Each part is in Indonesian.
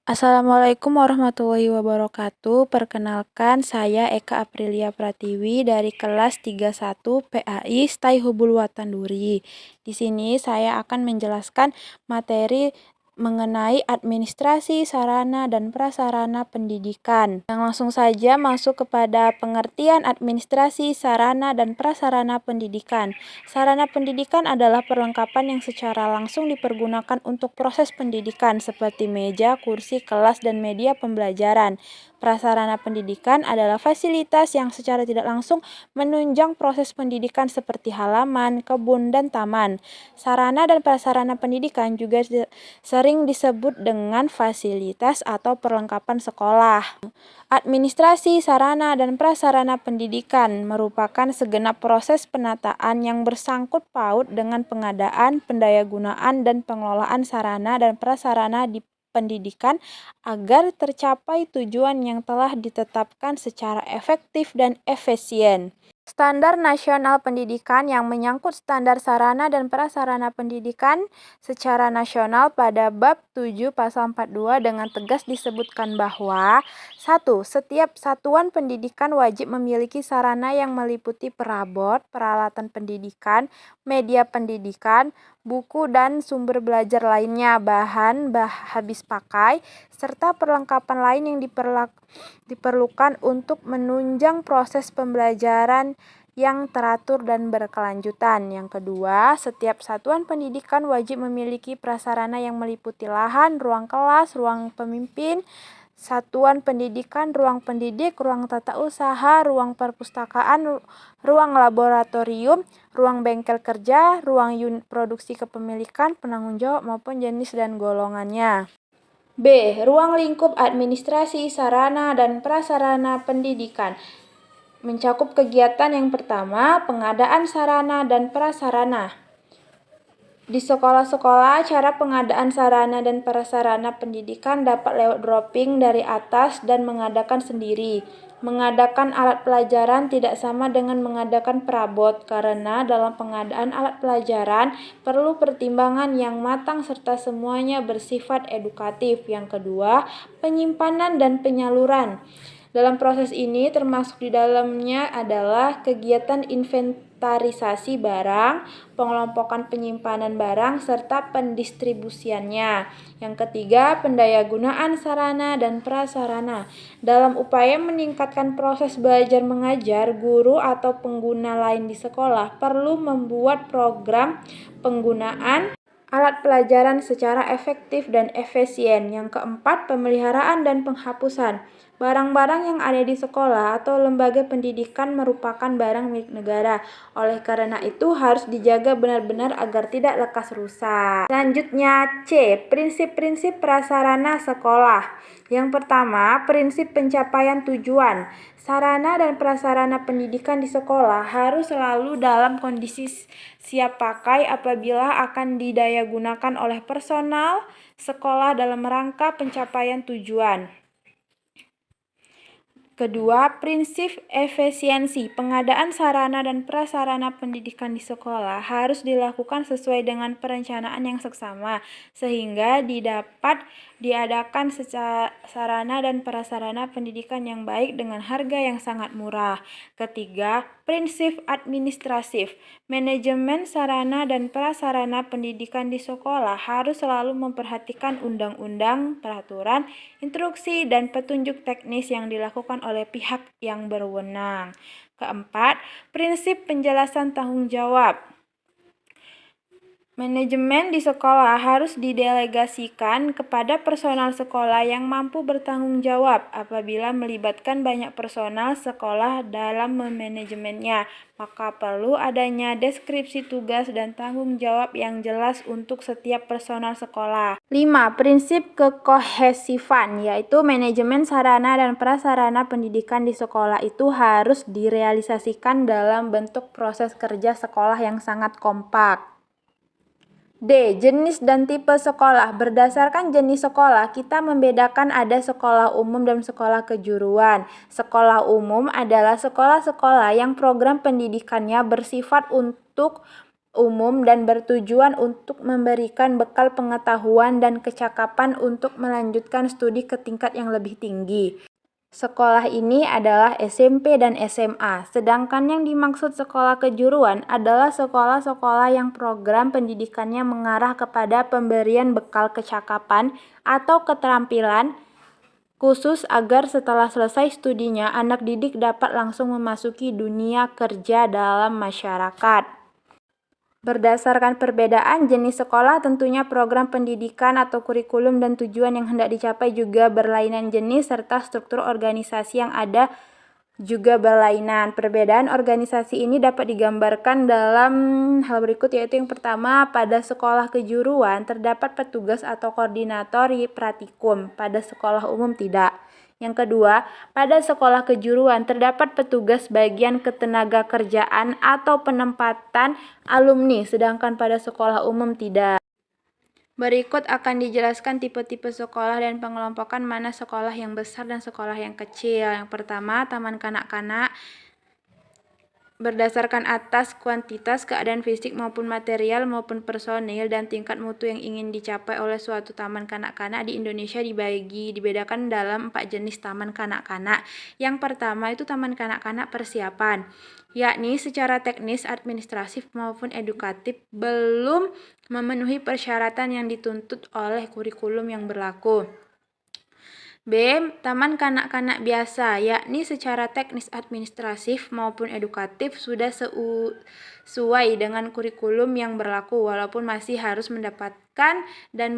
Assalamualaikum warahmatullahi wabarakatuh. Perkenalkan, saya Eka Aprilia Pratiwi dari kelas 31 PAI STAI Hubul Watan Duri. Di sini saya akan menjelaskan materi mengenai administrasi sarana dan prasarana pendidikan. Yang langsung saja masuk kepada pengertian administrasi sarana dan prasarana pendidikan. Sarana pendidikan adalah perlengkapan yang secara langsung dipergunakan untuk proses pendidikan seperti meja, kursi, kelas, dan media pembelajaran. Prasarana pendidikan adalah fasilitas yang secara tidak langsung menunjang proses pendidikan seperti halaman, kebun, dan taman. Sarana dan prasarana pendidikan juga sering disebut dengan fasilitas atau perlengkapan sekolah. Administrasi sarana dan prasarana pendidikan merupakan segenap proses penataan yang bersangkut paut dengan pengadaan, pendayagunaan, dan pengelolaan sarana dan prasarana di pendidikan agar tercapai tujuan yang telah ditetapkan secara efektif dan efisien. Standar Nasional Pendidikan yang menyangkut standar sarana dan prasarana pendidikan secara nasional pada bab 7 pasal 42 dengan tegas disebutkan bahwa 1. Setiap satuan pendidikan wajib memiliki sarana yang meliputi perabot, peralatan pendidikan, media pendidikan, buku dan sumber belajar lainnya, bahan habis pakai, serta perlengkapan lain yang diperlukan untuk menunjang proses pembelajaran yang teratur dan berkelanjutan. Yang kedua, setiap satuan pendidikan wajib memiliki prasarana yang meliputi lahan, ruang kelas, ruang pemimpin, satuan pendidikan, ruang pendidik, ruang tata usaha, ruang perpustakaan, ruang laboratorium, ruang bengkel kerja, ruang unit produksi kepemilikan, penanggung jawab maupun jenis dan golongannya. B. Ruang lingkup administrasi sarana dan prasarana pendidikan mencakup kegiatan yang pertama, pengadaan sarana dan prasarana. Di sekolah-sekolah, cara pengadaan sarana dan prasarana pendidikan dapat lewat dropping dari atas dan mengadakan sendiri. Mengadakan alat pelajaran tidak sama dengan mengadakan perabot, karena dalam pengadaan alat pelajaran perlu pertimbangan yang matang serta semuanya bersifat edukatif. Yang kedua, penyimpanan dan penyaluran. Dalam proses ini termasuk di dalamnya adalah kegiatan inventarisasi barang, pengelompokan penyimpanan barang, serta pendistribusiannya. Yang ketiga, pendayagunaan sarana dan prasarana. Dalam upaya meningkatkan proses belajar mengajar, guru atau pengguna lain di sekolah perlu membuat program penggunaan alat pelajaran secara efektif dan efisien. Yang keempat, pemeliharaan dan penghapusan. Barang-barang yang ada di sekolah atau lembaga pendidikan merupakan barang milik negara. Oleh karena itu harus dijaga benar-benar agar tidak lekas rusak. Selanjutnya C. Prinsip-prinsip prasarana sekolah. Yang pertama, prinsip pencapaian tujuan. Sarana dan prasarana pendidikan di sekolah harus selalu dalam kondisi siap pakai apabila akan didayagunakan oleh personal sekolah dalam rangka pencapaian tujuan. Kedua, prinsip efisiensi. Pengadaan sarana dan prasarana pendidikan di sekolah harus dilakukan sesuai dengan perencanaan yang seksama, sehingga dapat diadakan sarana dan prasarana pendidikan yang baik dengan harga yang sangat murah. Ketiga, prinsip administratif. Manajemen sarana dan prasarana pendidikan di sekolah harus selalu memperhatikan undang-undang, peraturan, instruksi, dan petunjuk teknis yang dilakukan oleh pihak yang berwenang. Keempat, prinsip penjelasan tanggung jawab. Manajemen di sekolah harus didelegasikan kepada personal sekolah yang mampu bertanggung jawab. Apabila melibatkan banyak personal sekolah dalam memanajemennya, maka perlu adanya deskripsi tugas dan tanggung jawab yang jelas untuk setiap personal sekolah. 5. Prinsip kekohesifan, yaitu manajemen sarana dan prasarana pendidikan di sekolah itu harus direalisasikan dalam bentuk proses kerja sekolah yang sangat kompak. D. Jenis dan tipe sekolah. Berdasarkan jenis sekolah, kita membedakan ada sekolah umum dan sekolah kejuruan. Sekolah umum adalah sekolah-sekolah yang program pendidikannya bersifat untuk umum dan bertujuan untuk memberikan bekal pengetahuan dan kecakapan untuk melanjutkan studi ke tingkat yang lebih tinggi. Sekolah ini adalah SMP dan SMA, sedangkan yang dimaksud sekolah kejuruan adalah sekolah-sekolah yang program pendidikannya mengarah kepada pemberian bekal kecakapan atau keterampilan khusus agar setelah selesai studinya anak didik dapat langsung memasuki dunia kerja dalam masyarakat. Berdasarkan perbedaan jenis sekolah, tentunya program pendidikan atau kurikulum dan tujuan yang hendak dicapai juga berlainan jenis serta struktur organisasi yang ada juga berlainan. Perbedaan organisasi ini dapat digambarkan dalam hal berikut, yaitu yang pertama, pada sekolah kejuruan terdapat petugas atau koordinator pratikum, pada sekolah umum tidak. Yang kedua, pada sekolah kejuruan terdapat petugas bagian ketenagakerjaan atau penempatan alumni, sedangkan pada sekolah umum tidak. Berikut akan dijelaskan tipe-tipe sekolah dan pengelompokan mana sekolah yang besar dan sekolah yang kecil. Yang pertama, taman kanak-kanak. Berdasarkan atas kuantitas, keadaan fisik maupun material maupun personil dan tingkat mutu yang ingin dicapai oleh suatu taman kanak-kanak di Indonesia dibedakan dalam 4 jenis taman kanak-kanak. Yang pertama itu taman kanak-kanak persiapan, yakni secara teknis, administratif maupun edukatif belum memenuhi persyaratan yang dituntut oleh kurikulum yang berlaku. B. Taman kanak-kanak biasa, yakni secara teknis, administratif maupun edukatif sudah sesuai dengan kurikulum yang berlaku walaupun masih harus mendapatkan dan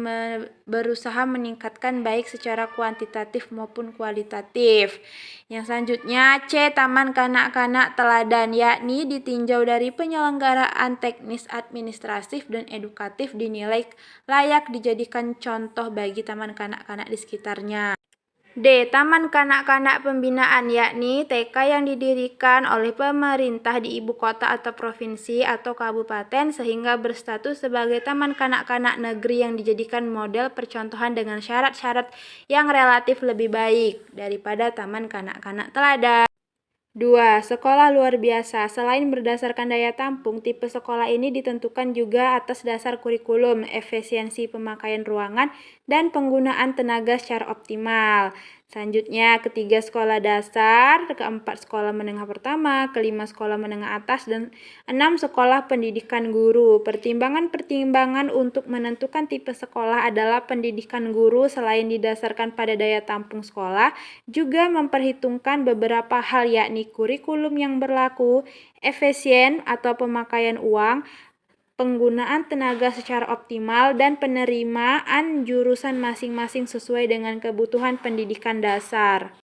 berusaha meningkatkan baik secara kuantitatif maupun kualitatif. Yang selanjutnya C. Taman kanak-kanak teladan, yakni ditinjau dari penyelenggaraan teknis, administratif dan edukatif dinilai layak dijadikan contoh bagi taman kanak-kanak di sekitarnya. D. Taman kanak-kanak pembinaan, yakni TK yang didirikan oleh pemerintah di ibu kota atau provinsi atau kabupaten sehingga berstatus sebagai taman kanak-kanak negeri yang dijadikan model percontohan dengan syarat-syarat yang relatif lebih baik daripada taman kanak-kanak teladan. 2. Sekolah luar biasa. Selain berdasarkan daya tampung, tipe sekolah ini ditentukan juga atas dasar kurikulum, efisiensi pemakaian ruangan, dan penggunaan tenaga secara optimal. Selanjutnya, ketiga sekolah dasar, keempat sekolah menengah pertama, kelima sekolah menengah atas, dan 6 sekolah pendidikan guru. Pertimbangan-pertimbangan untuk menentukan tipe sekolah adalah pendidikan guru selain didasarkan pada daya tampung sekolah, juga memperhitungkan beberapa hal yakni kurikulum yang berlaku, efisien atau pemakaian uang, penggunaan tenaga secara optimal, dan penerimaan jurusan masing-masing sesuai dengan kebutuhan pendidikan dasar.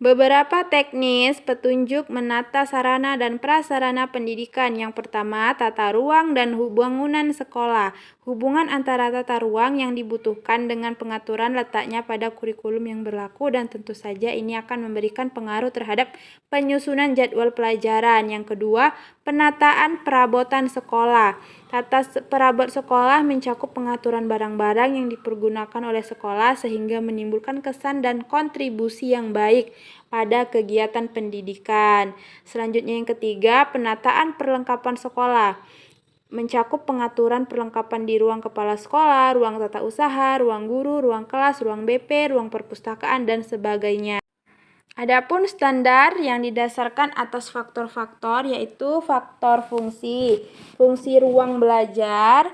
Beberapa teknis petunjuk menata sarana dan prasarana pendidikan. Yang pertama, tata ruang dan bangunan sekolah. Hubungan antara tata ruang yang dibutuhkan dengan pengaturan letaknya pada kurikulum yang berlaku dan tentu saja ini akan memberikan pengaruh terhadap penyusunan jadwal pelajaran. Yang kedua, penataan perabotan sekolah. Tata perabot sekolah mencakup pengaturan barang-barang yang dipergunakan oleh sekolah sehingga menimbulkan kesan dan kontribusi yang baik pada kegiatan pendidikan. Selanjutnya yang ketiga, penataan perlengkapan sekolah. Mencakup pengaturan perlengkapan di ruang kepala sekolah, ruang tata usaha, ruang guru, ruang kelas, ruang BP, ruang perpustakaan, dan sebagainya. Adapun standar yang didasarkan atas faktor-faktor yaitu faktor fungsi ruang belajar,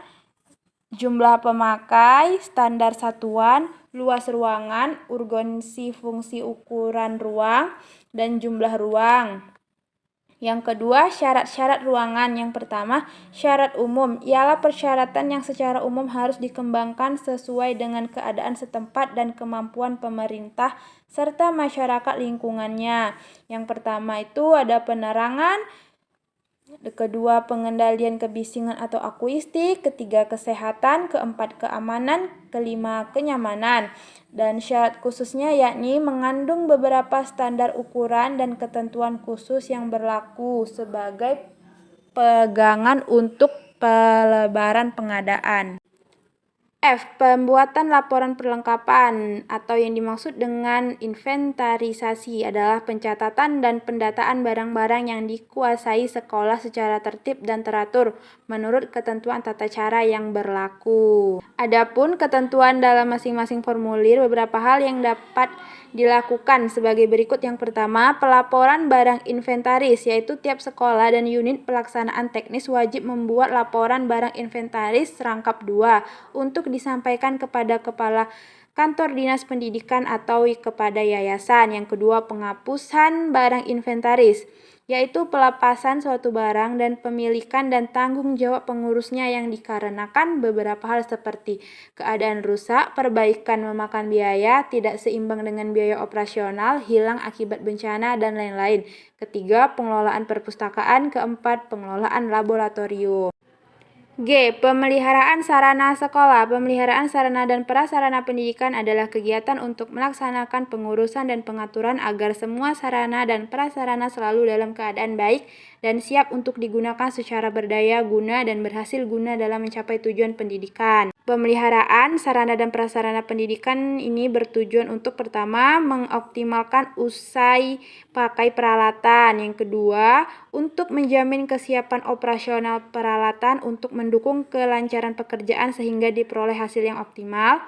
jumlah pemakai, standar satuan, luas ruangan, urgensi fungsi ukuran ruang, dan jumlah ruang. Yang kedua, syarat-syarat ruangan. Yang pertama, syarat umum ialah persyaratan yang secara umum harus dikembangkan sesuai dengan keadaan setempat dan kemampuan pemerintah serta masyarakat lingkungannya. Yang pertama itu ada penerangan, kedua pengendalian kebisingan atau akuistik, ketiga kesehatan, keempat keamanan, kelima kenyamanan. Dan syarat khususnya yakni mengandung beberapa standar ukuran dan ketentuan khusus yang berlaku sebagai pegangan untuk pelebaran pengadaan. F. Pembuatan laporan perlengkapan atau yang dimaksud dengan inventarisasi adalah pencatatan dan pendataan barang-barang yang dikuasai sekolah secara tertib dan teratur menurut ketentuan tata cara yang berlaku. Adapun ketentuan dalam masing-masing formulir, beberapa hal yang dapat dilakukan sebagai berikut. Yang pertama, pelaporan barang inventaris, yaitu tiap sekolah dan unit pelaksanaan teknis wajib membuat laporan barang inventaris rangkap 2 untuk disampaikan kepada kepala kantor dinas pendidikan atau kepada yayasan. Yang kedua, penghapusan barang inventaris, yaitu pelepasan suatu barang dan pemilikan dan tanggung jawab pengurusnya yang dikarenakan beberapa hal seperti keadaan rusak, perbaikan memakan biaya, tidak seimbang dengan biaya operasional, hilang akibat bencana, dan lain-lain. Ketiga, pengelolaan perpustakaan. Keempat, pengelolaan laboratorium. G. Pemeliharaan sarana sekolah. Pemeliharaan sarana dan prasarana pendidikan adalah kegiatan untuk melaksanakan pengurusan dan pengaturan agar semua sarana dan prasarana selalu dalam keadaan baik dan siap untuk digunakan secara berdaya guna dan berhasil guna dalam mencapai tujuan pendidikan. Pemeliharaan sarana dan prasarana pendidikan ini bertujuan untuk pertama, mengoptimalkan usai pakai peralatan. Yang kedua, untuk menjamin kesiapan operasional peralatan untuk mendukung kelancaran pekerjaan sehingga diperoleh hasil yang optimal.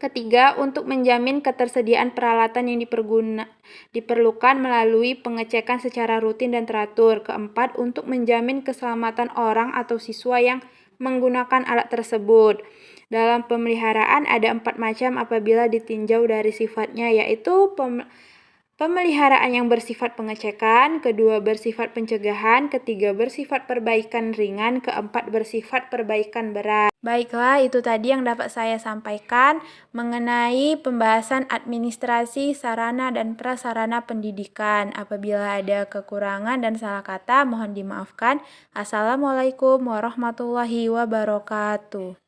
Ketiga, untuk menjamin ketersediaan peralatan yang diperlukan melalui pengecekan secara rutin dan teratur. Keempat, untuk menjamin keselamatan orang atau siswa yang menggunakan alat tersebut. Dalam pemeliharaan ada 4 macam apabila ditinjau dari sifatnya, yaitu pemeliharaan yang bersifat pengecekan, kedua bersifat pencegahan, ketiga bersifat perbaikan ringan, keempat bersifat perbaikan berat. Baiklah, itu tadi yang dapat saya sampaikan mengenai pembahasan administrasi sarana dan prasarana pendidikan. Apabila ada kekurangan dan salah kata, mohon dimaafkan. Assalamualaikum warahmatullahi wabarakatuh.